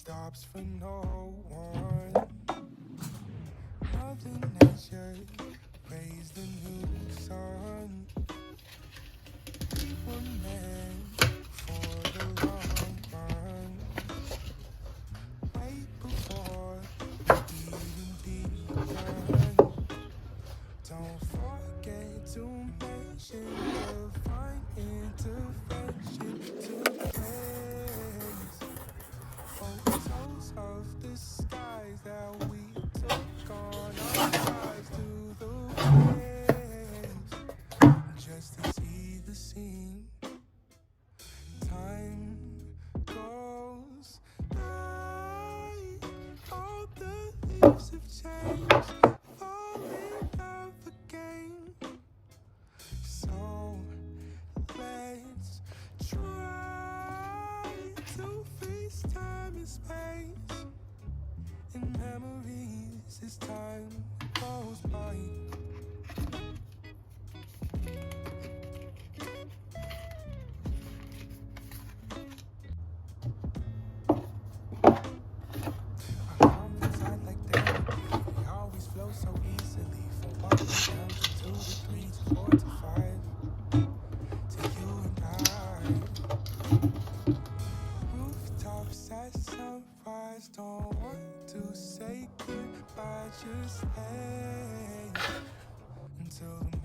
stops for no one. Mother Nature raised the new sun. We were meant for the long run. Right before we even begun. Don't forget to mention divine intervention to cleanse photos of the skies that we took on our drives to the winds just to see the scene. Time goes by, all the leaves have changed, falling out again. So let's try to freeze time and space in memories as time goes by. Our conversations act like therapy. We always flow so easily from 1 p.m. to 2 to 3 to 4 to 5 to you and I. Rooftops at sunrise, don't want to say goodbye, just hang until the